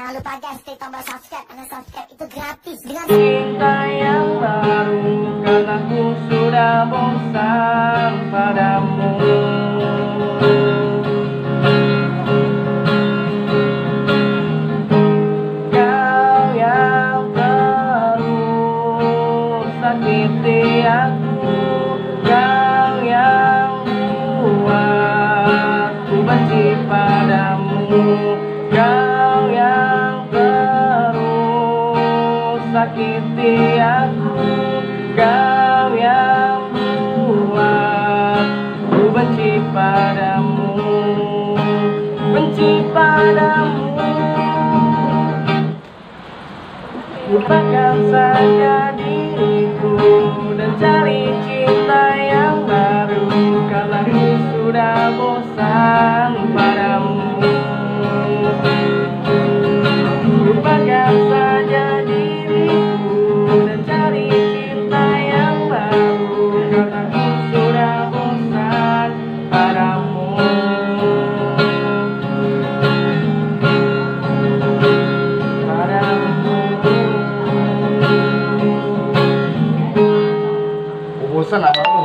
Jangan lupa guys, klik tombol subscribe, karena subscribe itu gratis. Dengan cinta yang baru, karena aku sudah bosan padamu. Kau yang terus sakiti aku, kau yang buat ku benci padamu, kau yang terus sakiti aku, kau yang buat ku benci padamu, benci padamu. Lupakan saja diriku dan cari cinta yang baru, karena aku sudah bosan padamu. Lupakan saja diriku dan cari cinta yang baru, karena aku sudah bosan padamu. Bosan apa lu?